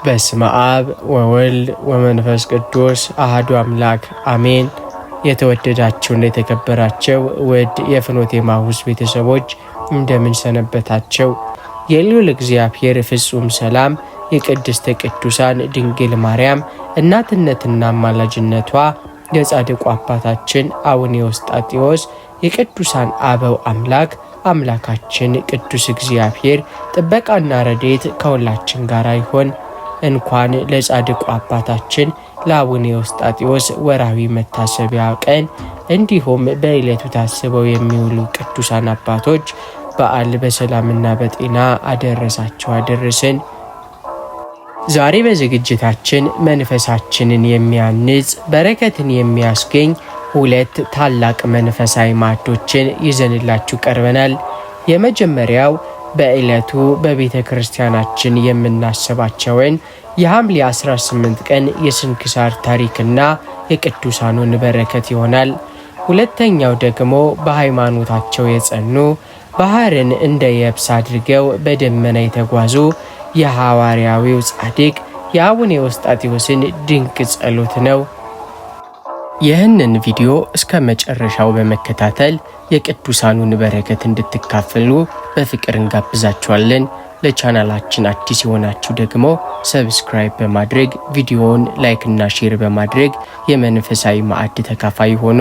በስመ አብ ወወልድ ወመንፈስ ቅዱስ አሐዱ አምላክ አሜን። የተወደዳችሁና የተከበራችሁ ውድ የፍኖተ ኤማሁስ ቤተሰቦች እንደምን ሰነበታችሁ? የልዑል እግዚአብሔር ፍጹም ሰላም የቅድስተ ቅዱሳን ድንግል ማርያም እናትነትና አማላጅነቷ የጻድቁ አባታችን አቡነ ኤዎስጣቴዎስ የቅዱሳን አበው አምላካችን ቅዱስ እግዚአብሔር ጥበቃና ረድኤት ከሁላችን ጋር ይሁን። እንኳን ለጻድቁ አባታችን ለአቡነ ኤዎስጣቴዎስ ወርሃዊ መታሰቢያ ቀን እንዲሁም በዕለቱ ታስበው የሚውሉ ቅዱሳን አባቶች በዓል በሰላምና በጤና አደረሳቸው አደረሰን። ዛሬ በዝግጅታችን መንፈሳችንን የሚያንጽ በረከትን የሚያስገኝ ሁለት ታላቅ መንፈሳዊ ማዕዶችን ይዘንላችሁ ቀርበናል። የመጀመሪያው በዕለቱ በቤተ ክርስቲያናችን የምናስባቸውን የሐምሌ 18 ቀን የስንክሳር ታሪክና የቅዱሳኑን በረከት ይሆናል። ሁለተኛው ደግሞ በሃይማኖታቸው የጸኑ ባህርን እንደ የብስ አድርገው በደመና የተጓዙ የሐዋርያዊው ጻድቅ የአቡነ ኤዎስጣቴዎስን ድንቅ ጸሎት ነው። ይህንን ቪዲዮ እስከ መጨረሻው በመከታተል የቅዱሳኑን በረከት እንድትካፈሉ በፍቅር እንጋብዛችኋለን። ለቻናላችን አዲስ የሆናችሁ ደግሞ ሰብስክራይብ በማድረግ ቪዲዮውን ላይክና ሼር በማድረግ የመንፈሳዊ ማዕድ ተካፋይ ሆኑ።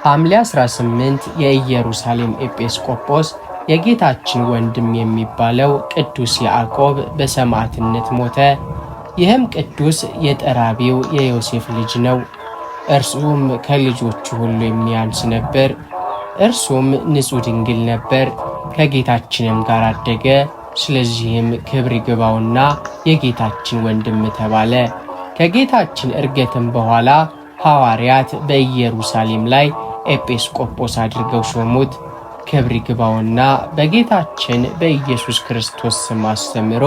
ሐምሌ 18 የኢየሩሳሌም ኤጲስቆጶስ የጌታችን ወንድም የሚባለው ቅዱስ ያዕቆብ በሰማዕትነት ሞተ። ይህም ቅዱስ የጠራቢው የዮሴፍ ልጅ ነው። እርሱም ከልጆቹ ሁሉ የሚያንስ ነበር። እርሱም ንጹሕ ድንግል ነበር፣ ከጌታችንም ጋር አደገ። ስለዚህም ክብር ይግባውና የጌታችን ወንድም ተባለ። ከጌታችን ዕርገትም በኋላ ሐዋርያት በኢየሩሳሌም ላይ ኤጲስቆጶስ አድርገው ሾሙት። ክብር ይግባውና በጌታችን በኢየሱስ ክርስቶስ ስም አስተምሮ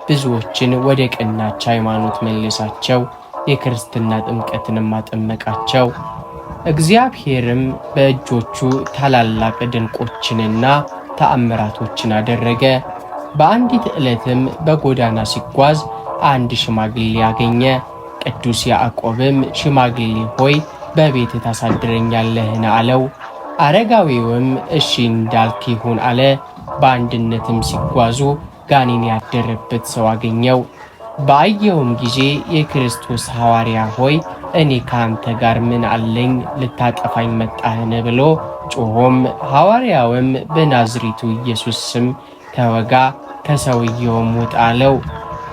ብዙዎችን ወደ ቀናች ሃይማኖት መለሳቸው። የክርስትና ጥምቀትንም አጠመቃቸው። እግዚአብሔርም በእጆቹ ታላላቅ ድንቆችንና ተአምራቶችን አደረገ። በአንዲት ዕለትም በጎዳና ሲጓዝ አንድ ሽማግሌ አገኘ። ቅዱስ ያዕቆብም ሽማግሌ ሆይ በቤት ታሳድረኛለህን? አለው። አረጋዊውም እሺ እንዳልክ ይሁን አለ። በአንድነትም ሲጓዙ ጋኔን ያደረበት ሰው አገኘው። ባየውም ጊዜ የክርስቶስ ሐዋርያ ሆይ እኔ ከአንተ ጋር ምን አለኝ? ልታጠፋኝ መጣህን? ብሎ ጮኾም፣ ሐዋርያውም በናዝሬቱ ኢየሱስ ስም ተወጋ፣ ከሰውየውም ውጣ አለው።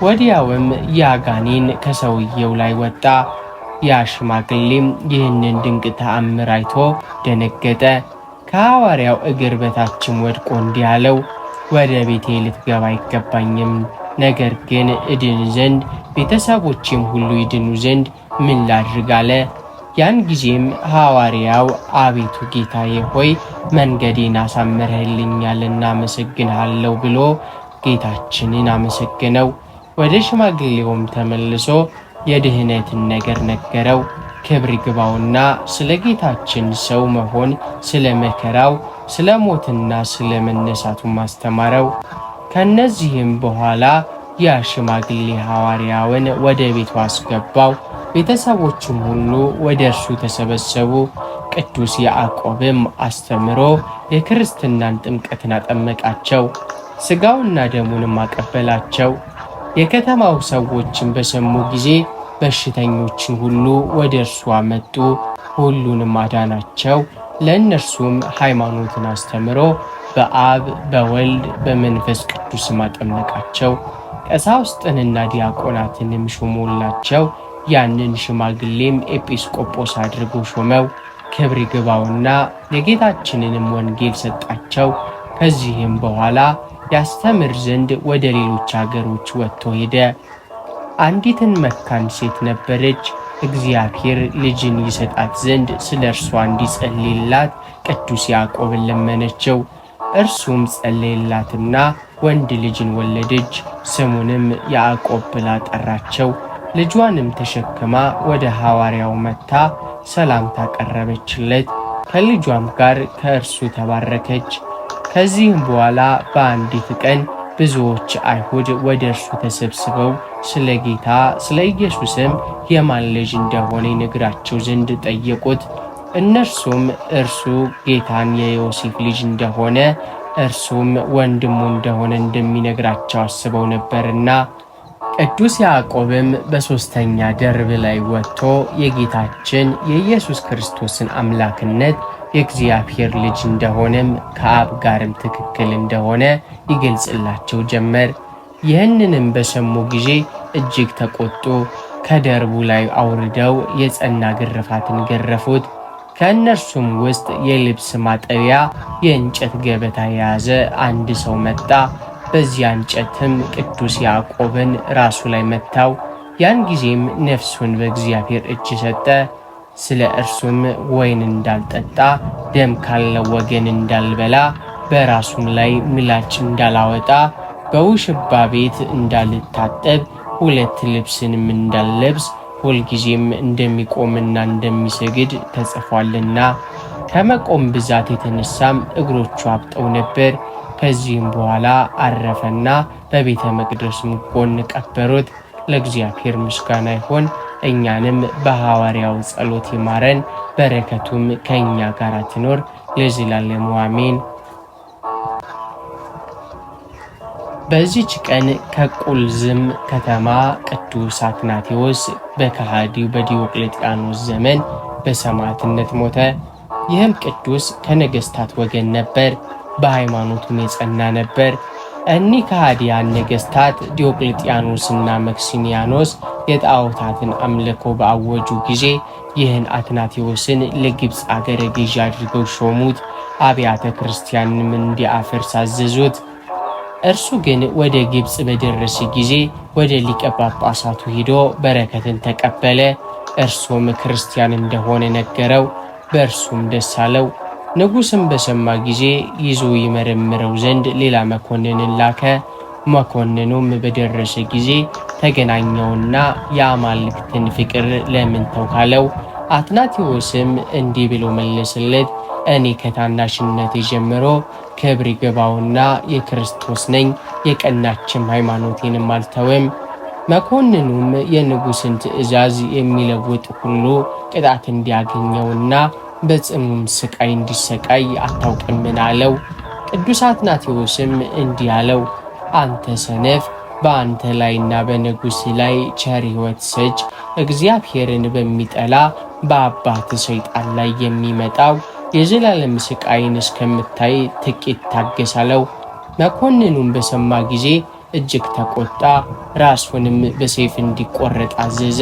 ወዲያውም ያ ጋኔን ከሰውየው ላይ ወጣ። ያ ሽማግሌም ይህንን ድንቅ ተአምር አይቶ ደነገጠ። ከሐዋርያው እግር በታችም ወድቆ እንዲህ አለው፣ ወደ ቤቴ ልትገባ አይገባኝም። ነገር ግን እድን ዘንድ ቤተሰቦቼም ሁሉ ይድኑ ዘንድ ምን ላድርግ አለ። ያን ጊዜም ሐዋርያው አቤቱ ጌታዬ ሆይ መንገዴን አሳምረህልኛልና አመሰግንሃለሁ ብሎ ጌታችንን አመሰገነው። ወደ ሽማግሌውም ተመልሶ የድህነትን ነገር ነገረው። ክብር ይግባውና ስለ ጌታችን ሰው መሆን፣ ስለ መከራው፣ ስለ ሞትና ስለ መነሳቱ ማስተማረው። ከነዚህም በኋላ ያ ሽማግሌ ሐዋርያውን ወደ ቤቱ አስገባው። ቤተሰቦቹም ሁሉ ወደ እርሱ ተሰበሰቡ። ቅዱስ ያዕቆብም አስተምሮ የክርስትናን ጥምቀትን አጠመቃቸው። ሥጋውና ደሙንም አቀበላቸው። የከተማው ሰዎችን በሰሙ ጊዜ በሽተኞችን ሁሉ ወደ እርሱ አመጡ፣ ሁሉንም አዳናቸው። ለእነርሱም ሃይማኖትን አስተምሮ በአብ በወልድ በመንፈስ ቅዱስም አጠመቃቸው። ቀሳውስጥንና ዲያቆናትንም ሾሞላቸው። ያንን ሽማግሌም ኤጲስቆጶስ አድርጎ ሾመው። ክብር ይግባውና የጌታችንንም ወንጌል ሰጣቸው። ከዚህም በኋላ ያስተምር ዘንድ ወደ ሌሎች አገሮች ወጥቶ ሄደ። አንዲትን መካን ሴት ነበረች። እግዚአብሔር ልጅን ይሰጣት ዘንድ ስለ እርሷ እንዲጸልይላት ቅዱስ ያዕቆብን ለመነችው። እርሱም ጸለየላትና ወንድ ልጅን ወለደች። ስሙንም ያዕቆብ ብላ ጠራቸው። ልጇንም ተሸክማ ወደ ሐዋርያው መጥታ ሰላምታ ቀረበችለት። ከልጇም ጋር ከእርሱ ተባረከች። ከዚህም በኋላ በአንዲት ቀን ብዙዎች አይሁድ ወደ እርሱ ተሰብስበው ስለ ጌታ ስለ ኢየሱስም የማን ልጅ እንደሆነ ይነግራቸው ዘንድ ጠየቁት። እነርሱም እርሱ ጌታን የዮሴፍ ልጅ እንደሆነ እርሱም ወንድሙ እንደሆነ እንደሚነግራቸው አስበው ነበርና። ቅዱስ ያዕቆብም በሦስተኛ ደርብ ላይ ወጥቶ የጌታችን የኢየሱስ ክርስቶስን አምላክነት የእግዚአብሔር ልጅ እንደሆነም ከአብ ጋርም ትክክል እንደሆነ ይገልጽላቸው ጀመር። ይህንንም በሰሙ ጊዜ እጅግ ተቆጡ። ከደርቡ ላይ አውርደው የጸና ግርፋትን ገረፉት። ከእነርሱም ውስጥ የልብስ ማጠቢያ የእንጨት ገበታ የያዘ አንድ ሰው መጣ። በዚያ እንጨትም ቅዱስ ያዕቆብን ራሱ ላይ መታው። ያን ጊዜም ነፍሱን በእግዚአብሔር እጅ ሰጠ። ስለ እርሱም ወይን እንዳልጠጣ፣ ደም ካለው ወገን እንዳልበላ፣ በራሱም ላይ ምላጭ እንዳላወጣ፣ በውሽባ ቤት እንዳልታጠብ፣ ሁለት ልብስንም እንዳልለብስ ሁልጊዜም እንደሚቆምና እንደሚሰግድ ተጽፏልና። ከመቆም ብዛት የተነሳም እግሮቹ አብጠው ነበር። ከዚህም በኋላ አረፈና በቤተ መቅደስም ጎን ቀበሩት። ለእግዚአብሔር ምስጋና ይሁን፣ እኛንም በሐዋርያው ጸሎት ይማረን፣ በረከቱም ከእኛ ጋር ትኖር ለዘላለሙ አሜን። በዚች ቀን ከቁልዝም ከተማ ቅዱስ አትናቴዎስ በከሃዲው በዲዮቅልጥያኖስ ዘመን በሰማዕትነት ሞተ። ይህም ቅዱስ ከነገሥታት ወገን ነበር፣ በሃይማኖቱም የጸና ነበር። እኒህ ከሃዲያን ነገሥታት ዲዮቅልጥያኖስና መክሲሚያኖስ የጣዖታትን አምልኮ በአወጁ ጊዜ ይህን አትናቴዎስን ለግብፅ አገረ ገዥ አድርገው ሾሙት። አብያተ ክርስቲያንም እንዲያፈርስ አዘዙት። እርሱ ግን ወደ ግብፅ በደረሰ ጊዜ ወደ ሊቀ ጳጳሳቱ ሄዶ በረከትን ተቀበለ። እርሱም ክርስቲያን እንደሆነ ነገረው። በእርሱም ደስ አለው። ንጉሥም በሰማ ጊዜ ይዞ ይመረምረው ዘንድ ሌላ መኮንንን ላከ። መኮንኑም በደረሰ ጊዜ ተገናኘውና የአማልክትን ፍቅር ለምን ተውካለው? አትናቴዎስም እንዲህ ብሎ መለሰለት፣ እኔ ከታናሽነቴ ጀምሮ ክብር ይገባውና የክርስቶስ ነኝ፣ የቀናችም ሃይማኖቴንም አልተውም። መኮንኑም የንጉሥን ትእዛዝ የሚለውጥ ሁሉ ቅጣት እንዲያገኘውና በጽኑም ስቃይ እንዲሰቃይ አታውቅምን አለው። ቅዱስ አትናቴዎስም እንዲህ አለው፣ አንተ ሰነፍ፣ በአንተ ላይና በንጉሥ ላይ ቸር ሕይወት ሰጭ እግዚአብሔርን በሚጠላ በአባት ሰይጣን ላይ የሚመጣው የዘላለም ስቃይን እስከምታይ ጥቂት ታገሳለው። መኮንኑም በሰማ ጊዜ እጅግ ተቆጣ፣ ራሱንም በሰይፍ እንዲቆረጥ አዘዘ።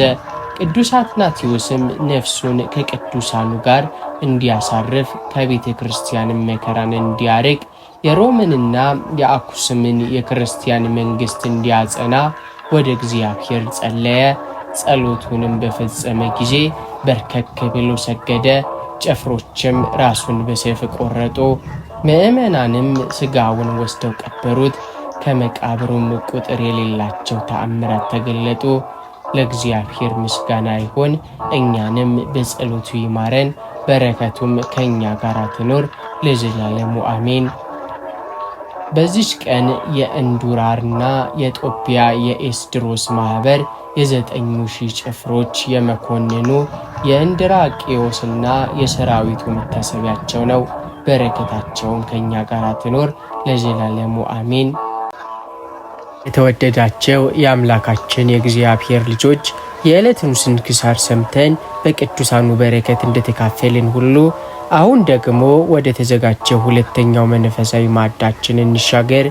ቅዱስ አትናቴዎስም ነፍሱን ከቅዱሳኑ ጋር እንዲያሳርፍ ከቤተ ክርስቲያንም መከራን እንዲያርቅ የሮምንና የአኩስምን የክርስቲያን መንግሥት እንዲያጸና ወደ እግዚአብሔር ጸለየ። ጸሎቱንም በፈጸመ ጊዜ በርከክ ብሎ ሰገደ። ጭፍሮችም ራሱን በሰይፍ ቆረጡ። ምዕመናንም ሥጋውን ወስደው ቀበሩት። ከመቃብሩም ቁጥር የሌላቸው ተአምራት ተገለጡ። ለእግዚአብሔር ምስጋና ይሁን፣ እኛንም በጸሎቱ ይማረን፣ በረከቱም ከእኛ ጋር ትኖር ለዘላለሙ አሜን። በዚች ቀን የእንዱራርና የጦቢያ የኤስድሮስ ማኅበር የ9,000 ጭፍሮች የመኮንኑ የእንድራቄዎስና የሰራዊቱ መታሰቢያቸው ነው። በረከታቸውም ከእኛ ጋር ትኖር ለዘላለሙ አሜን። የተወደዳቸው የአምላካችን የእግዚአብሔር ልጆች የዕለቱን ስንክሳር ሰምተን በቅዱሳኑ በረከት እንደተካፈልን ሁሉ አሁን ደግሞ ወደ ተዘጋጀው ሁለተኛው መንፈሳዊ ማዕዳችን እንሻገር።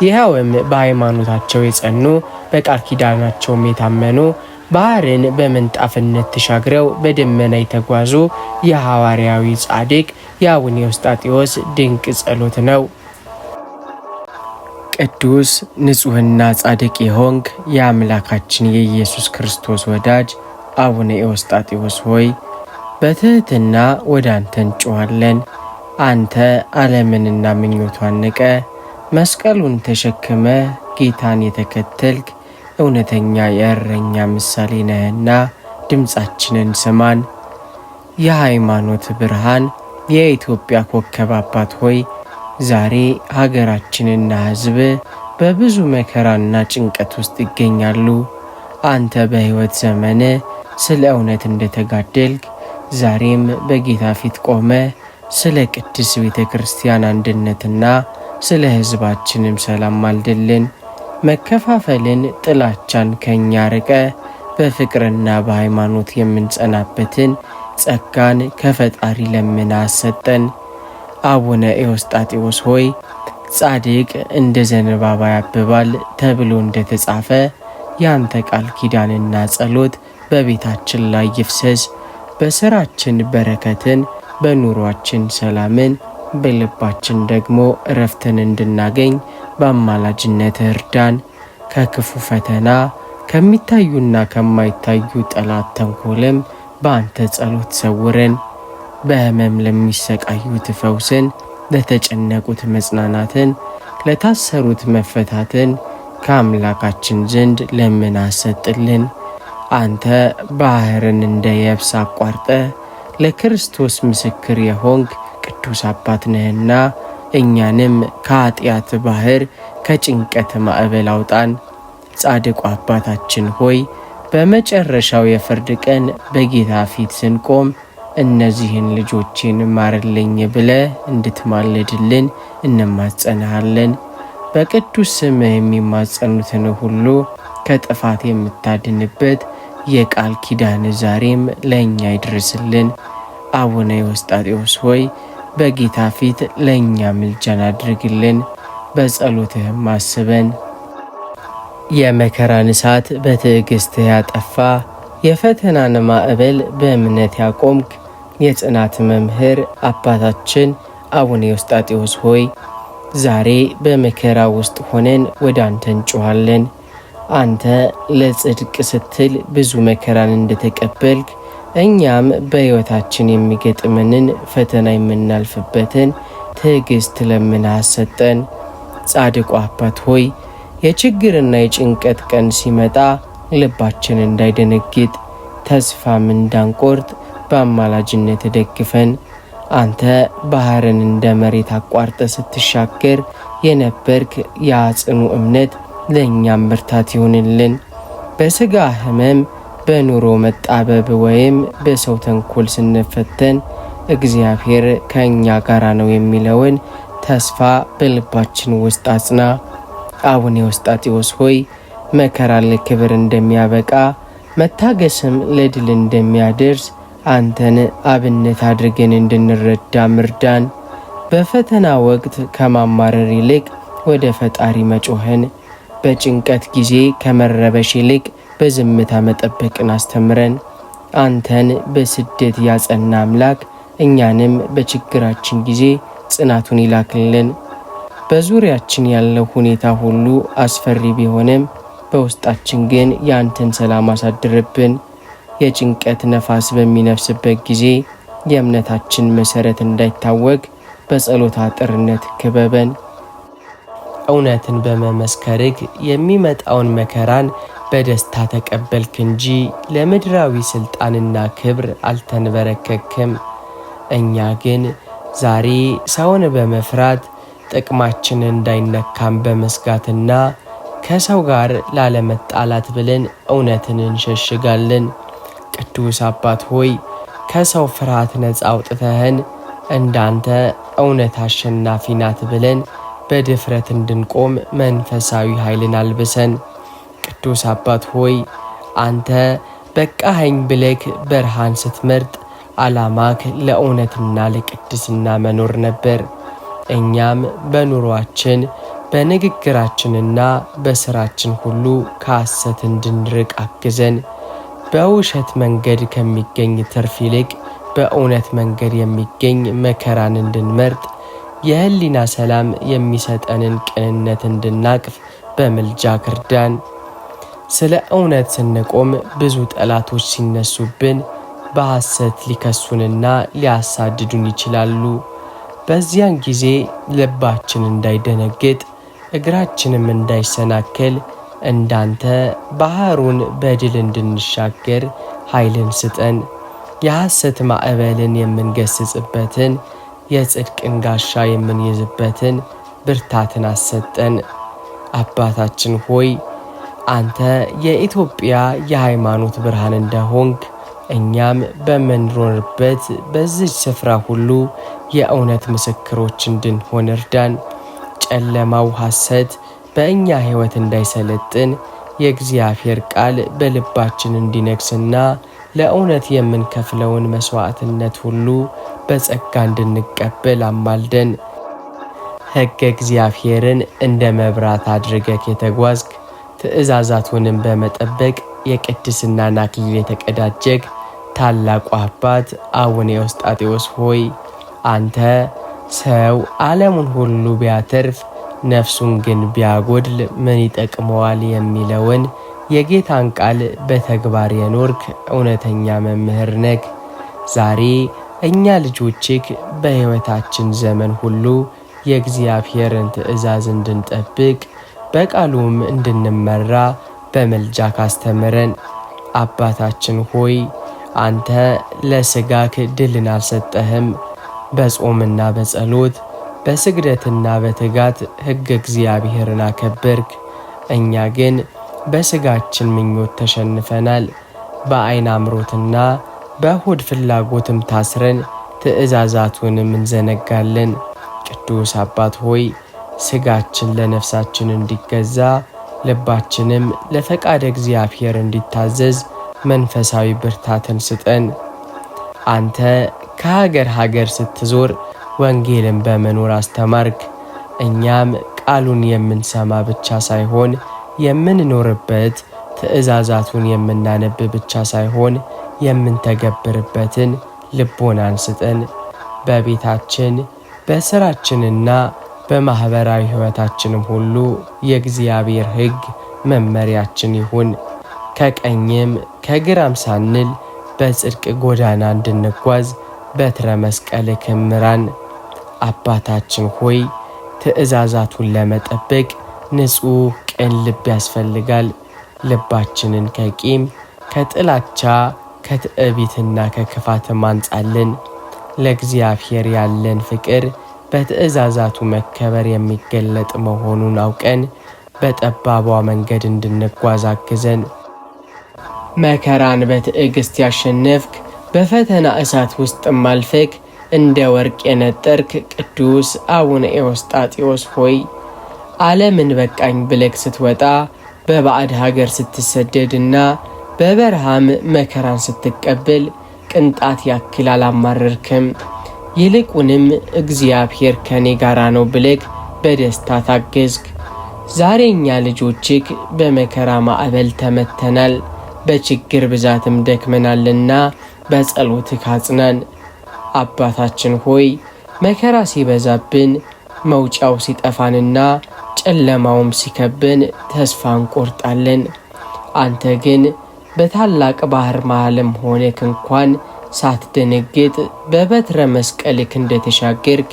ይኸውም በሃይማኖታቸው የጸኑ በቃል ኪዳናቸውም የታመኑ ባህርን በምንጣፍነት ተሻግረው በደመና የተጓዙ የሐዋርያዊ ጻድቅ የአቡነ ኤዎስጣቴዎስ ድንቅ ጸሎት ነው። ቅዱስ ንጹሕና ጻድቅ የሆንክ የአምላካችን የኢየሱስ ክርስቶስ ወዳጅ አቡነ ኤዎስጣቴዎስ ሆይ በትሕትና ወደ አንተ እንጮኻለን። አንተ ዓለምንና ምኞቷን ንቀ መስቀሉን ተሸክመ ጌታን የተከተልክ እውነተኛ የእረኛ ምሳሌ ነህና ድምፃችንን ስማን። የሃይማኖት ብርሃን የኢትዮጵያ ኮከብ አባት ሆይ ዛሬ ሀገራችንና ሕዝብ በብዙ መከራና ጭንቀት ውስጥ ይገኛሉ። አንተ በሕይወት ዘመን ስለ እውነት እንደተጋደልክ ዛሬም በጌታ ፊት ቆመ ስለ ቅድስት ቤተ ክርስቲያን አንድነትና ስለ ሕዝባችንም ሰላም ማልድልን። መከፋፈልን፣ ጥላቻን ከኛ ርቀ በፍቅርና በሃይማኖት የምንጸናበትን ጸጋን ከፈጣሪ ለምና አሰጠን። አቡነ ኤዎስጣቴዎስ ሆይ ጻድቅ እንደ ዘንባባ ያብባል ተብሎ እንደተጻፈ ያንተ ቃል ኪዳንና ጸሎት በቤታችን ላይ ይፍሰስ። በሥራችን በረከትን፣ በኑሯችን ሰላምን፣ በልባችን ደግሞ እረፍትን እንድናገኝ በአማላጅነት እርዳን። ከክፉ ፈተና ከሚታዩና ከማይታዩ ጠላት ተንኮልም በአንተ ጸሎት ሰውረን። በሕመም ለሚሰቃዩት ፈውስን፣ ለተጨነቁት መጽናናትን፣ ለታሰሩት መፈታትን ከአምላካችን ዘንድ ለምን አሰጥልን። አንተ ባሕርን እንደ የብስ አቋርጠ ለክርስቶስ ምስክር የሆንክ ቅዱስ አባት ነህና እኛንም ከኃጢአት ባሕር ከጭንቀት ማዕበል አውጣን። ጻድቁ አባታችን ሆይ በመጨረሻው የፍርድ ቀን በጌታ ፊት ስንቆም እነዚህን ልጆችን ማርልኝ ብለ እንድትማልድልን እንማጸንሃለን። በቅዱስ ስምህ የሚማጸኑትን ሁሉ ከጥፋት የምታድንበት የቃል ኪዳን ዛሬም ለእኛ ይድረስልን። አቡነ ኤዎስጣቴዎስ ሆይ በጌታ ፊት ለእኛ ምልጃን አድርግልን፣ በጸሎትህም አስበን። የመከራን እሳት በትዕግሥትህ ያጠፋ፣ የፈተናን ማዕበል በእምነት ያቆምክ የጽናት መምህር አባታችን አቡነ ኤዎስጣቴዎስ ሆይ ዛሬ በመከራ ውስጥ ሆነን ወደ አንተ እንጮኻለን። አንተ ለጽድቅ ስትል ብዙ መከራን እንደተቀበልክ እኛም በሕይወታችን የሚገጥመንን ፈተና የምናልፍበትን ትዕግሥት ለምነህ አሰጠን። ጻድቁ አባት ሆይ የችግርና የጭንቀት ቀን ሲመጣ ልባችን እንዳይደነግጥ ተስፋም እንዳንቆርጥ በአማላጅነት ደግፈን። አንተ ባሕርን እንደ መሬት አቋርጠ ስትሻገር የነበርክ የጽኑ እምነት ለእኛም ብርታት ይሁንልን። በሥጋ ሕመም፣ በኑሮ መጣበብ ወይም በሰው ተንኮል ስንፈተን እግዚአብሔር ከእኛ ጋር ነው የሚለውን ተስፋ በልባችን ውስጥ አጽና። አቡነ ኤዎስጣቴዎስ ሆይ መከራ ለክብር እንደሚያበቃ መታገስም ለድል እንደሚያደርስ አንተን አብነት አድርገን እንድንረዳ ምርዳን። በፈተና ወቅት ከማማረር ይልቅ ወደ ፈጣሪ መጮህን፣ በጭንቀት ጊዜ ከመረበሽ ይልቅ በዝምታ መጠበቅን አስተምረን። አንተን በስደት ያጸና አምላክ እኛንም በችግራችን ጊዜ ጽናቱን ይላክልን። በዙሪያችን ያለው ሁኔታ ሁሉ አስፈሪ ቢሆንም በውስጣችን ግን የአንተን ሰላም አሳድርብን። የጭንቀት ነፋስ በሚነፍስበት ጊዜ የእምነታችን መሠረት እንዳይታወቅ በጸሎት አጥርነት ክበበን። እውነትን በመመስከርህ የሚመጣውን መከራን በደስታ ተቀበልክ እንጂ ለምድራዊ ሥልጣንና ክብር አልተንበረከክም። እኛ ግን ዛሬ ሰውን በመፍራት ጥቅማችን እንዳይነካም በመስጋትና ከሰው ጋር ላለመጣላት ብለን እውነትን እንሸሽጋለን። ቅዱስ አባት ሆይ ከሰው ፍርሃት ነፃ አውጥተህን እንዳንተ እውነት አሸናፊ ናት ብለን በድፍረት እንድንቆም መንፈሳዊ ኃይልን አልብሰን። ቅዱስ አባት ሆይ አንተ በቃኸኝ ብለክ በርሃን ስትመርጥ ዓላማክ ለእውነትና ለቅድስና መኖር ነበር። እኛም በኑሯችን በንግግራችንና በሥራችን ሁሉ ከሐሰት እንድንርቅ አግዘን። በውሸት መንገድ ከሚገኝ ትርፍ ይልቅ በእውነት መንገድ የሚገኝ መከራን እንድንመርጥ የህሊና ሰላም የሚሰጠንን ቅንነት እንድናቅፍ በምልጃ ክርዳን። ስለ እውነት ስንቆም ብዙ ጠላቶች ሲነሱብን በሐሰት ሊከሱንና ሊያሳድዱን ይችላሉ። በዚያን ጊዜ ልባችን እንዳይደነግጥ እግራችንም እንዳይሰናከል እንዳንተ ባሕሩን በድል እንድንሻገር ኃይልን ስጠን። የሐሰት ማዕበልን የምንገስጽበትን የጽድቅን ጋሻ የምንይዝበትን ብርታትን አሰጠን። አባታችን ሆይ አንተ የኢትዮጵያ የሃይማኖት ብርሃን እንደሆንክ እኛም በምንኖርበት በዚህ ስፍራ ሁሉ የእውነት ምስክሮች እንድንሆን እርዳን። ጨለማው ሐሰት በእኛ ሕይወት እንዳይሰለጥን የእግዚአብሔር ቃል በልባችን እንዲነግስና ለእውነት የምንከፍለውን መስዋዕትነት ሁሉ በጸጋ እንድንቀበል አማልደን። ሕገ እግዚአብሔርን እንደ መብራት አድርገህ የተጓዝክ ትእዛዛቱንም በመጠበቅ የቅድስናን አክሊል የተቀዳጀክ ታላቁ አባት አቡነ ኤዎስጣቴዎስ ሆይ አንተ ሰው ዓለሙን ሁሉ ቢያተርፍ ነፍሱን ግን ቢያጎድል ምን ይጠቅመዋል የሚለውን የጌታን ቃል በተግባር የኖርክ እውነተኛ መምህር ነህ። ዛሬ እኛ ልጆችህ በሕይወታችን ዘመን ሁሉ የእግዚአብሔርን ትእዛዝ እንድንጠብቅ በቃሉም እንድንመራ በመልጃ ካስተምረን። አባታችን ሆይ አንተ ለሥጋክ ድልን አልሰጠህም። በጾምና በጸሎት በስግደትና በትጋት ሕግ እግዚአብሔርን አከበርክ። እኛ ግን በሥጋችን ምኞት ተሸንፈናል። በዓይን አምሮትና በሆድ ፍላጎትም ታስረን ትእዛዛቱንም እንዘነጋለን። ቅዱስ አባት ሆይ ሥጋችን ለነፍሳችን እንዲገዛ ልባችንም ለፈቃደ እግዚአብሔር እንዲታዘዝ መንፈሳዊ ብርታትን ስጠን። አንተ ከሀገር ሀገር ስትዞር ወንጌልን በመኖር አስተማርክ። እኛም ቃሉን የምንሰማ ብቻ ሳይሆን የምንኖርበት፣ ትእዛዛቱን የምናነብ ብቻ ሳይሆን የምንተገብርበትን ልቦናን ስጠን። በቤታችን በሥራችንና በማኅበራዊ ሕይወታችንም ሁሉ የእግዚአብሔር ሕግ መመሪያችን ይሁን። ከቀኝም ከግራም ሳንል በጽድቅ ጎዳና እንድንጓዝ በትረ መስቀልህ ምራን። አባታችን ሆይ ትእዛዛቱን ለመጠበቅ ንጹሕ ቅን ልብ ያስፈልጋል። ልባችንን ከቂም ከጥላቻ ከትዕቢትና ከክፋትም አንጻልን። ለእግዚአብሔር ያለን ፍቅር በትእዛዛቱ መከበር የሚገለጥ መሆኑን አውቀን በጠባቧ መንገድ እንድንጓዝ አግዘን። መከራን በትዕግስት ያሸነፍክ በፈተና እሳት ውስጥ ማልፈክ እንደ ወርቅ የነጠርክ ቅዱስ አቡነ ኤዎስጣቴዎስ ሆይ ዓለምን በቃኝ ብለክ ስትወጣ በባዕድ ሀገር ስትሰደድና በበረሃም መከራን ስትቀበል ቅንጣት ያክል አላማረርክም። ይልቁንም እግዚአብሔር ከኔ ጋራ ነው ብለክ በደስታ ታገዝክ። ዛሬ እኛ ልጆችክ በመከራ ማዕበል ተመተናል፣ በችግር ብዛትም ደክመናልና በጸሎትህ አጽናን። አባታችን ሆይ መከራ ሲበዛብን መውጫው ሲጠፋንና ጨለማውም ሲከብን ተስፋ እንቆርጣለን። አንተ ግን በታላቅ ባህር መሃልም ሆነክ እንኳን ሳትደነግጥ በበትረ መስቀልክ እንደተሻገርክ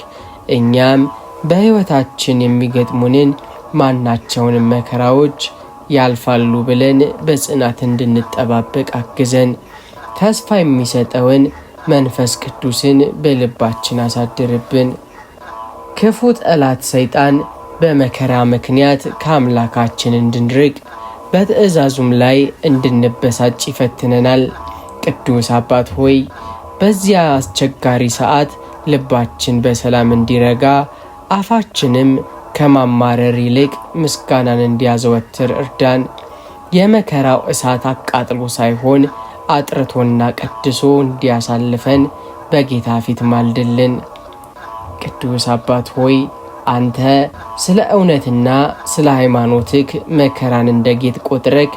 እኛም በሕይወታችን የሚገጥሙንን ማናቸውንም መከራዎች ያልፋሉ ብለን በጽናት እንድንጠባበቅ አግዘን። ተስፋ የሚሰጠውን መንፈስ ቅዱስን በልባችን አሳድርብን። ክፉ ጠላት ሰይጣን በመከራ ምክንያት ከአምላካችን እንድንርቅ በትእዛዙም ላይ እንድንበሳጭ ይፈትነናል። ቅዱስ አባት ሆይ በዚያ አስቸጋሪ ሰዓት ልባችን በሰላም እንዲረጋ አፋችንም ከማማረር ይልቅ ምስጋናን እንዲያዘወትር እርዳን። የመከራው እሳት አቃጥሎ ሳይሆን አጥርቶና ቀድሶ እንዲያሳልፈን በጌታ ፊት ማልድልን። ቅዱስ አባት ሆይ አንተ ስለ እውነትና ስለ ሃይማኖትክ መከራን እንደ ጌጥ ቆጥረክ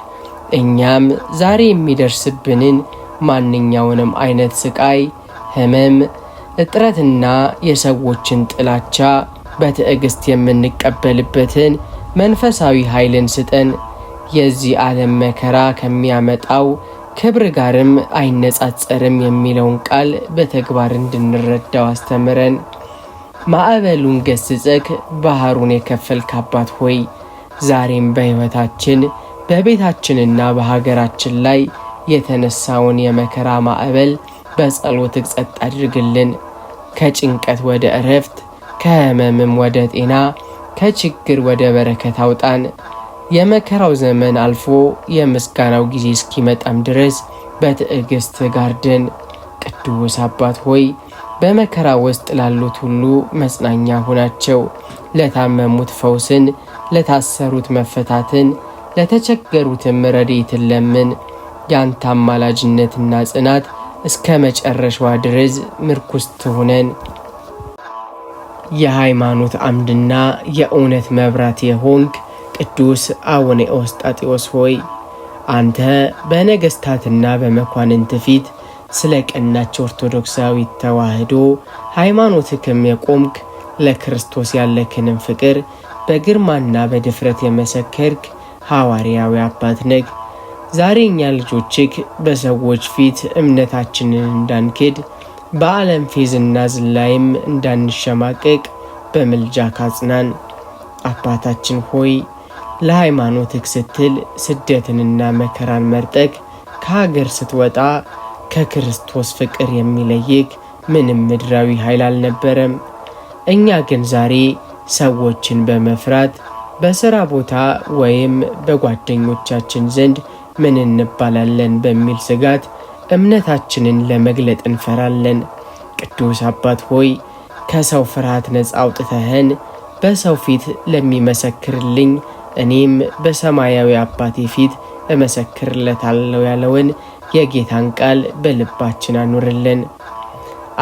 እኛም ዛሬ የሚደርስብንን ማንኛውንም አይነት ስቃይ፣ ህመም፣ እጥረትና የሰዎችን ጥላቻ በትዕግስት የምንቀበልበትን መንፈሳዊ ኃይልን ስጠን። የዚህ ዓለም መከራ ከሚያመጣው ክብር ጋርም አይነጻጸርም የሚለውን ቃል በተግባር እንድንረዳው አስተምረን። ማዕበሉን ገስጸክ ባህሩን የከፈልክ አባት ሆይ ዛሬም በሕይወታችን በቤታችንና በሀገራችን ላይ የተነሳውን የመከራ ማዕበል በጸሎትክ ጸጥ አድርግልን። ከጭንቀት ወደ እረፍት፣ ከህመምም ወደ ጤና፣ ከችግር ወደ በረከት አውጣን። የመከራው ዘመን አልፎ የምስጋናው ጊዜ እስኪመጣም ድረስ በትዕግስት ጋርደን። ቅዱስ አባት ሆይ በመከራ ውስጥ ላሉት ሁሉ መጽናኛ ሁናቸው። ለታመሙት ፈውስን፣ ለታሰሩት መፈታትን፣ ለተቸገሩትም ረድኤትን ለምን። ያንተ አማላጅነትና ጽናት እስከ መጨረሻዋ ድረስ ምርኩስ ትሁነን። የሃይማኖት አምድና የእውነት መብራት የሆንክ ቅዱስ አቡነ ኤዎስጣቴዎስ ሆይ አንተ በነገሥታትና በመኳንንት ፊት ስለ ቀናች ኦርቶዶክሳዊት ተዋሕዶ ሃይማኖትክም የቆምክ ለክርስቶስ ያለክንም ፍቅር በግርማና በድፍረት የመሰከርክ ሐዋርያዊ አባት ነህ። ዛሬ እኛ ልጆችክ በሰዎች ፊት እምነታችንን እንዳንክድ በዓለም ፌዝና ዝላይም እንዳንሸማቀቅ በምልጃ ካጽናን። አባታችን ሆይ ለሃይማኖትክ ስትል ስደትንና መከራን መርጠክ ከሀገር ስትወጣ ከክርስቶስ ፍቅር የሚለይክ ምንም ምድራዊ ኃይል አልነበረም። እኛ ግን ዛሬ ሰዎችን በመፍራት በሥራ ቦታ ወይም በጓደኞቻችን ዘንድ ምን እንባላለን በሚል ስጋት እምነታችንን ለመግለጥ እንፈራለን። ቅዱስ አባት ሆይ ከሰው ፍርሃት ነፃ አውጥተህን በሰው ፊት ለሚመሰክርልኝ እኔም በሰማያዊ አባቴ ፊት እመሰክርለታለሁ ያለውን የጌታን ቃል በልባችን አኑርልን።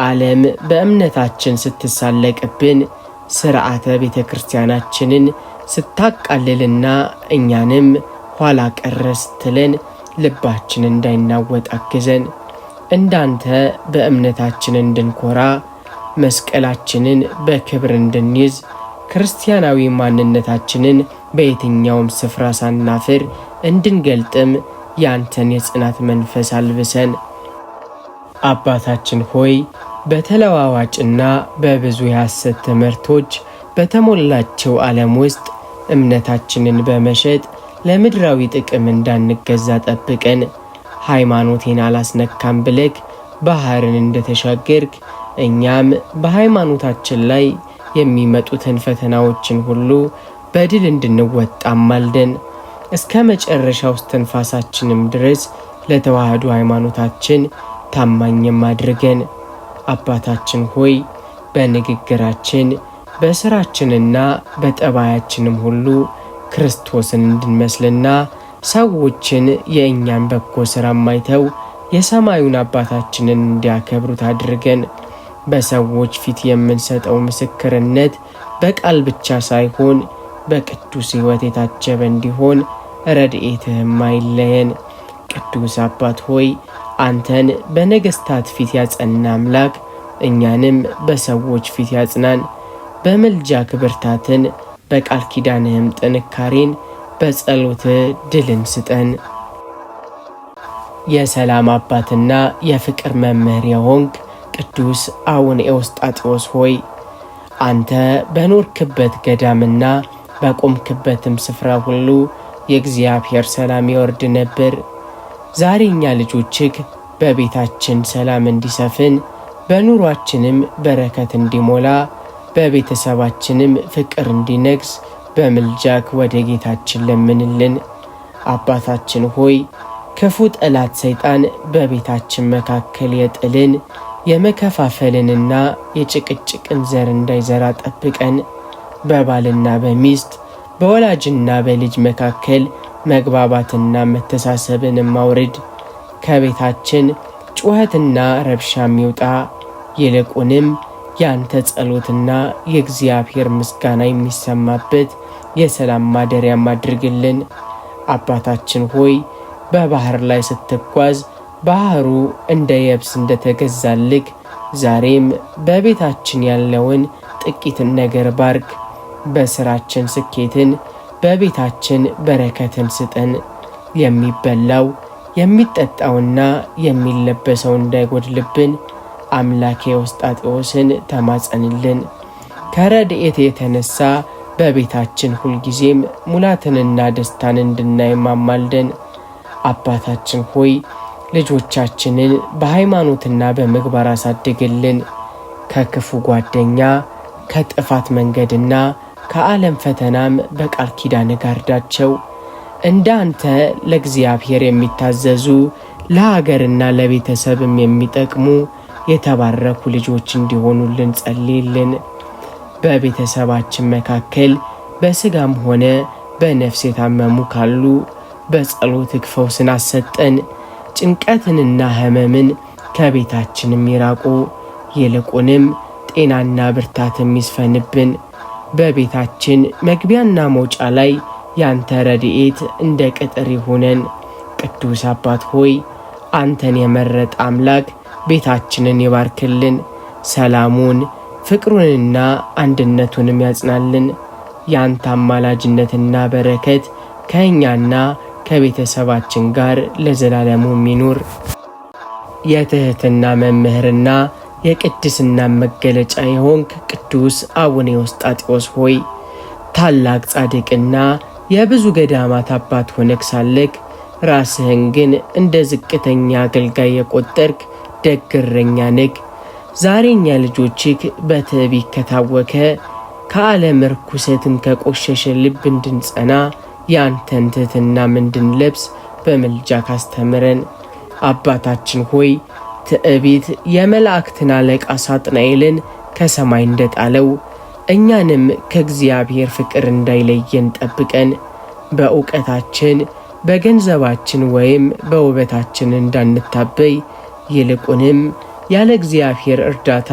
ዓለም በእምነታችን ስትሳለቅብን ሥርዓተ ቤተ ክርስቲያናችንን ስታቃልልና እኛንም ኋላ ቀረ ስትለን ልባችን እንዳይናወጥ አግዘን። እንዳንተ በእምነታችን እንድንኮራ መስቀላችንን በክብር እንድንይዝ ክርስቲያናዊ ማንነታችንን በየትኛውም ስፍራ ሳናፍር እንድንገልጥም ያንተን የጽናት መንፈስ አልብሰን። አባታችን ሆይ በተለዋዋጭና በብዙ የሐሰት ትምህርቶች በተሞላቸው ዓለም ውስጥ እምነታችንን በመሸጥ ለምድራዊ ጥቅም እንዳንገዛ ጠብቀን። ሃይማኖቴን አላስነካም ብለክ ባህርን እንደተሻገርክ እኛም በሃይማኖታችን ላይ የሚመጡትን ፈተናዎችን ሁሉ በድል እንድንወጣ ማልደን። እስከ መጨረሻው እስትንፋሳችንም ድረስ ለተዋህዶ ሃይማኖታችን ታማኝም አድርገን። አባታችን ሆይ በንግግራችን በስራችንና በጠባያችንም ሁሉ ክርስቶስን እንድንመስልና ሰዎችን የእኛን በጎ ሥራ ማይተው የሰማዩን አባታችንን እንዲያከብሩት አድርገን። በሰዎች ፊት የምንሰጠው ምስክርነት በቃል ብቻ ሳይሆን በቅዱስ ሕይወት የታጀበ እንዲሆን ረድኤትህም አይለየን። ቅዱስ አባት ሆይ አንተን በነገሥታት ፊት ያጸና አምላክ እኛንም በሰዎች ፊት ያጽናን። በምልጃክ ብርታትን፣ በቃል ኪዳንህም ጥንካሬን፣ በጸሎትህ ድልን ስጠን። የሰላም አባትና የፍቅር መምህር የሆንክ ቅዱስ አቡነ ኤዎስጣቴዎስ ሆይ አንተ በኖርክበት ገዳምና በቆምክበትም ስፍራ ሁሉ የእግዚአብሔር ሰላም ይወርድ ነበር። ዛሬ እኛ ልጆችህ በቤታችን ሰላም እንዲሰፍን፣ በኑሯችንም በረከት እንዲሞላ፣ በቤተሰባችንም ፍቅር እንዲነግስ በምልጃክ ወደ ጌታችን ለምንልን። አባታችን ሆይ ክፉ ጠላት ሰይጣን በቤታችን መካከል የጥልን የመከፋፈልንና የጭቅጭቅን ዘር እንዳይዘራ ጠብቀን። በባልና በሚስት በወላጅና በልጅ መካከል መግባባትና መተሳሰብን ማውረድ። ከቤታችን ጩኸትና ረብሻም ይውጣ። ይልቁንም ያንተ ጸሎትና የእግዚአብሔር ምስጋና የሚሰማበት የሰላም ማደሪያ አድርግልን። አባታችን ሆይ በባህር ላይ ስትጓዝ ባህሩ እንደ የብስ እንደተገዛልክ ዛሬም በቤታችን ያለውን ጥቂትን ነገር ባርክ። በስራችን ስኬትን፣ በቤታችን በረከትን ስጠን። የሚበላው የሚጠጣውና የሚለበሰው እንዳይጎድልብን አምላኬ ኤዎስጣቴዎስን ተማጸንልን። ከረድኤት የተነሳ በቤታችን ሁልጊዜም ሙላትንና ደስታን እንድናይ ማማልደን። አባታችን ሆይ ልጆቻችንን በሃይማኖትና በምግባር አሳድግልን። ከክፉ ጓደኛ ከጥፋት መንገድና ከዓለም ፈተናም በቃል ኪዳን ጋርዳቸው። እንዳንተ ለእግዚአብሔር የሚታዘዙ ለሀገርና ለቤተሰብም የሚጠቅሙ የተባረኩ ልጆች እንዲሆኑልን ጸልይልን። በቤተሰባችን መካከል በስጋም ሆነ በነፍስ የታመሙ ካሉ በጸሎትህ ፈውስን አሰጠን። ጭንቀትንና ሕመምን ከቤታችንም ይራቁ። ይልቁንም ጤናና ብርታትም ይስፈንብን። በቤታችን መግቢያና መውጫ ላይ ያንተ ረድኤት እንደ ቅጥር ይሁነን። ቅዱስ አባት ሆይ አንተን የመረጠ አምላክ ቤታችንን ይባርክልን። ሰላሙን ፍቅሩንና አንድነቱንም ያጽናልን። ያንተ አማላጅነትና በረከት ከእኛና ከቤተሰባችን ጋር ለዘላለሙ ይኑር። የትህትና መምህርና የቅድስና መገለጫ የሆንክ ቅዱስ አቡነ ኤዎስጣቴዎስ ሆይ ታላቅ ጻድቅና የብዙ ገዳማት አባት ሆነክ ሳለክ ራስህን ግን እንደ ዝቅተኛ አገልጋይ የቆጠርክ ደግ እረኛ ነህ። ዛሬ እኛ ልጆችህ በትዕቢት ከታወከ ከዓለም ርኩሰትን ከቆሸሸ ልብ እንድንጸና ያንተን ትህትናም እንድንለብስ በምልጃ ካስተምረን። አባታችን ሆይ ትዕቢት የመላእክትን አለቃ ሳጥናኤልን ከሰማይ እንደጣለው እኛንም ከእግዚአብሔር ፍቅር እንዳይለየን ጠብቀን። በእውቀታችን በገንዘባችን ወይም በውበታችን እንዳንታበይ፣ ይልቁንም ያለ እግዚአብሔር እርዳታ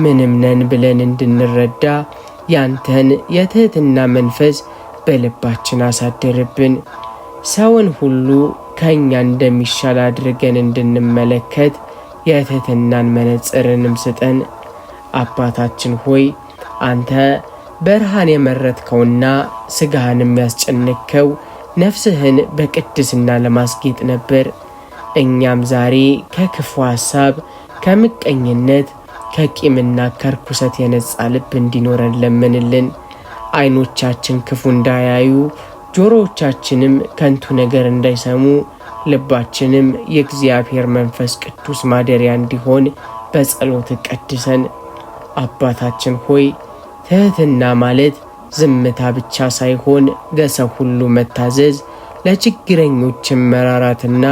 ምንም ነን ብለን እንድንረዳ ያንተን የትህትና መንፈስ በልባችን አሳድርብን። ሰውን ሁሉ ከእኛ እንደሚሻል አድርገን እንድንመለከት የትህትናን መነጽርንም ስጠን። አባታችን ሆይ አንተ በርሃን የመረጥከውና ሥጋህንም ያስጨነቅከው ነፍስህን በቅድስና ለማስጌጥ ነበር። እኛም ዛሬ ከክፉ ሐሳብ፣ ከምቀኝነት፣ ከቂምና ከርኩሰት የነጻ ልብ እንዲኖረን ለምንልን። ዓይኖቻችን ክፉ እንዳያዩ፣ ጆሮዎቻችንም ከንቱ ነገር እንዳይሰሙ፣ ልባችንም የእግዚአብሔር መንፈስ ቅዱስ ማደሪያ እንዲሆን በጸሎት ቀድሰን። አባታችን ሆይ ትህትና ማለት ዝምታ ብቻ ሳይሆን ለሰው ሁሉ መታዘዝ፣ ለችግረኞችም መራራትና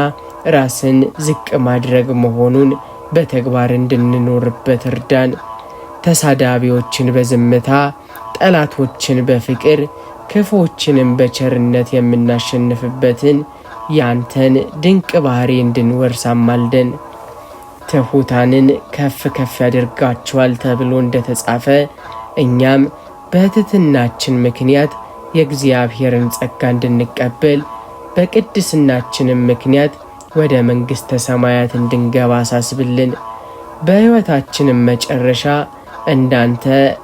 ራስን ዝቅ ማድረግ መሆኑን በተግባር እንድንኖርበት እርዳን። ተሳዳቢዎችን በዝምታ፣ ጠላቶችን በፍቅር፣ ክፉዎችንም በቸርነት የምናሸንፍበትን ያንተን ድንቅ ባህሪ እንድንወርስ አማልደን። ትሑታንን ከፍ ከፍ ያደርጋቸዋል ተብሎ እንደተጻፈ እኛም በትሕትናችን ምክንያት የእግዚአብሔርን ጸጋ እንድንቀበል በቅድስናችንም ምክንያት ወደ መንግሥተ ሰማያት እንድንገባ አሳስብልን። በሕይወታችንም መጨረሻ እንዳንተ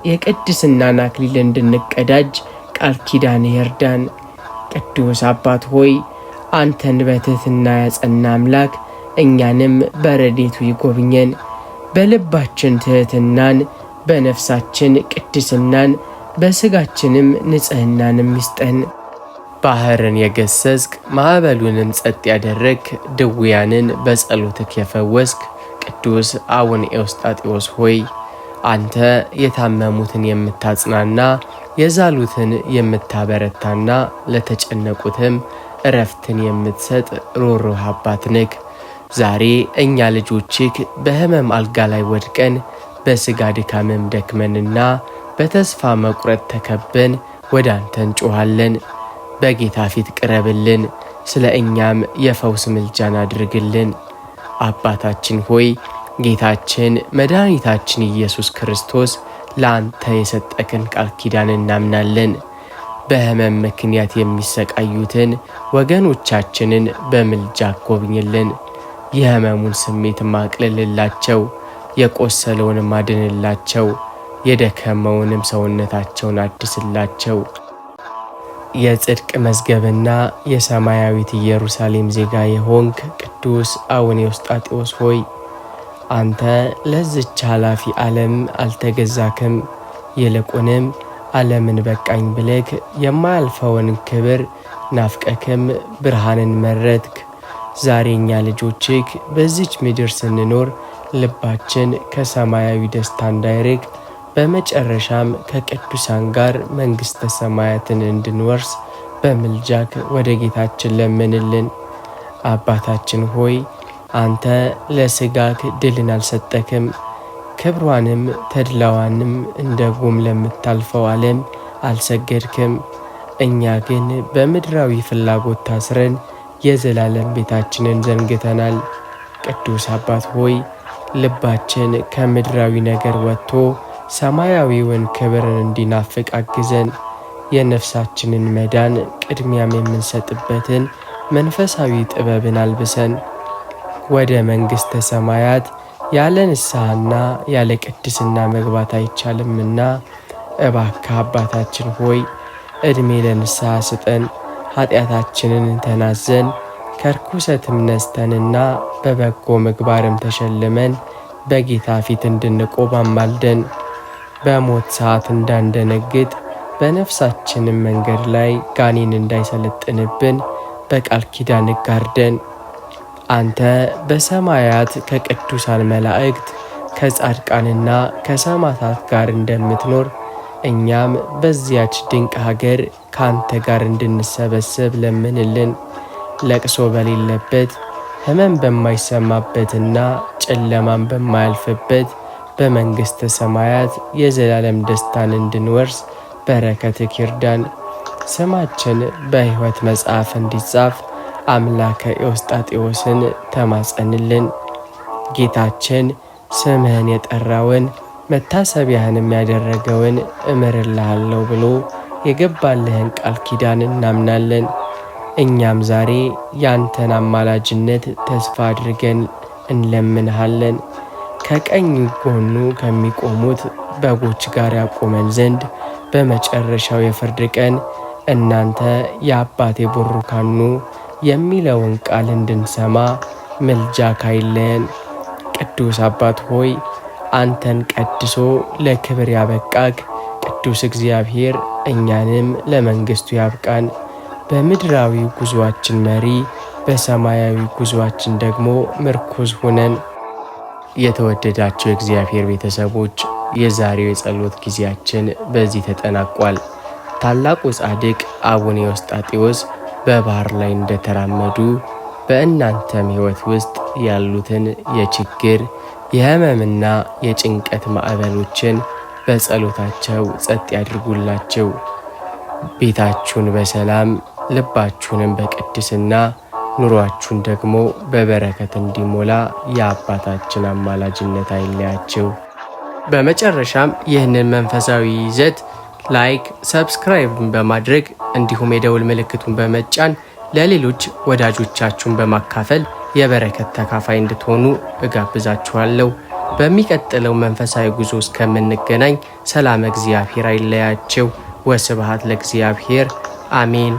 የቅድስናን አክሊል እንድንቀዳጅ ቃል ኪዳን ይርዳን። ቅዱስ አባት ሆይ አንተን በትሕትና ያጸና አምላክ እኛንም በረድኤቱ ይጎብኘን። በልባችን ትሕትናን፣ በነፍሳችን ቅድስናን፣ በሥጋችንም ንጽሕናንም ይስጠን። ባሕርን የገሰጽክ ማዕበሉንም ጸጥ ያደረግክ ድውያንን በጸሎትክ የፈወስክ ቅዱስ አቡነ ኤዎስጣቴዎስ ሆይ አንተ የታመሙትን የምታጽናና የዛሉትን የምታበረታና ለተጨነቁትም እረፍትን የምትሰጥ ሩህሩህ አባት ነህ። ዛሬ እኛ ልጆችህ በሕመም አልጋ ላይ ወድቀን በሥጋ ድካምም ደክመንና በተስፋ መቁረጥ ተከበን ወደ አንተ እንጮኻለን። በጌታ ፊት ቅረብልን፣ ስለ እኛም የፈውስ ምልጃን አድርግልን። አባታችን ሆይ ጌታችን መድኃኒታችን ኢየሱስ ክርስቶስ ለአንተ የሰጠክን ቃል ኪዳን እናምናለን። በሕመም ምክንያት የሚሰቃዩትን ወገኖቻችንን በምልጃ ጎብኝልን። የሕመሙን ስሜት ማቅልልላቸው፣ የቆሰለውንም አድንላቸው፣ የደከመውንም ሰውነታቸውን አድስላቸው። የጽድቅ መዝገብና የሰማያዊት ኢየሩሳሌም ዜጋ የሆንክ ቅዱስ አቡነ ኤዎስጣቴዎስ ሆይ አንተ ለዚች ኃላፊ ዓለም አልተገዛክም። ይልቁንም ዓለምን በቃኝ ብለክ የማያልፈውን ክብር ናፍቀክም ብርሃንን መረጥክ። ዛሬ እኛ ልጆችክ በዚች ምድር ስንኖር ልባችን ከሰማያዊ ደስታ እንዳይርቅ በመጨረሻም ከቅዱሳን ጋር መንግሥተ ሰማያትን እንድንወርስ በምልጃክ ወደ ጌታችን ለምንልን። አባታችን ሆይ አንተ ለሥጋክ ድልን አልሰጠክም፣ ክብሯንም ተድላዋንም እንደ ጉም ለምታልፈው ዓለም አልሰገድክም። እኛ ግን በምድራዊ ፍላጎት ታስረን የዘላለም ቤታችንን ዘንግተናል። ቅዱስ አባት ሆይ ልባችን ከምድራዊ ነገር ወጥቶ ሰማያዊውን ክብርን እንዲናፍቅ አግዘን። የነፍሳችንን መዳን ቅድሚያም የምንሰጥበትን መንፈሳዊ ጥበብን አልብሰን። ወደ መንግሥተ ሰማያት ያለ ንስሐና ያለ ቅድስና መግባት አይቻልምና እባክህ አባታችን ሆይ ዕድሜ ለንስሐ ስጠን። ኃጢአታችንን ተናዘን ከርኩሰትም ነስተንና በበጎ ምግባርም ተሸልመን በጌታ ፊት እንድንቆም አማልደን። በሞት ሰዓት እንዳንደነግጥ በነፍሳችንም መንገድ ላይ ጋኔን እንዳይሰለጥንብን በቃል ኪዳን ጋርደን። አንተ በሰማያት ከቅዱሳን መላእክት ከጻድቃንና ከሰማዕታት ጋር እንደምትኖር እኛም በዚያች ድንቅ ሀገር ካንተ ጋር እንድንሰበሰብ ለምንልን። ለቅሶ በሌለበት ሕመም በማይሰማበትና ጨለማም በማያልፍበት በመንግሥተ ሰማያት የዘላለም ደስታን እንድንወርስ በረከትህ ይርዳን። ስማችን በሕይወት መጽሐፍ እንዲጻፍ አምላከ ኤዎስጣቴዎስን ተማጸንልን። ጌታችን ስምህን የጠራውን መታሰቢያህንም ያደረገውን እምርልሃለሁ ብሎ የገባልህን ቃል ኪዳን እናምናለን። እኛም ዛሬ ያንተን አማላጅነት ተስፋ አድርገን እንለምንሃለን። ከቀኝ ጎኑ ከሚቆሙት በጎች ጋር ያቆመን ዘንድ በመጨረሻው የፍርድ ቀን እናንተ የአባቴ ቡሩካኑ የሚለውን ቃል እንድንሰማ ምልጃ ካይለየን። ቅዱስ አባት ሆይ አንተን ቀድሶ ለክብር ያበቃክ ቅዱስ እግዚአብሔር እኛንም ለመንግሥቱ ያብቃን። በምድራዊ ጉዞአችን መሪ፣ በሰማያዊ ጉዞአችን ደግሞ ምርኩዝ ሁነን። የተወደዳቸው የእግዚአብሔር ቤተሰቦች የዛሬው የጸሎት ጊዜያችን በዚህ ተጠናቋል። ታላቁ ጻድቅ አቡነ ኤዎስጣቴዎስ በባህር ላይ እንደተራመዱ በእናንተም ሕይወት ውስጥ ያሉትን የችግር የሕመምና የጭንቀት ማዕበሎችን በጸሎታቸው ጸጥ ያድርጉላቸው። ቤታችሁን በሰላም ልባችሁንም በቅድስና ኑሯችሁን ደግሞ በበረከት እንዲሞላ የአባታችን አማላጅነት አይለያቸው። በመጨረሻም ይህንን መንፈሳዊ ይዘት ላይክ፣ ሰብስክራይብ በማድረግ እንዲሁም የደውል ምልክቱን በመጫን ለሌሎች ወዳጆቻችሁን በማካፈል የበረከት ተካፋይ እንድትሆኑ እጋብዛችኋለሁ። በሚቀጥለው መንፈሳዊ ጉዞ እስከምንገናኝ ሰላም እግዚአብሔር አይለያቸው። ወስብሐት ለእግዚአብሔር አሜን።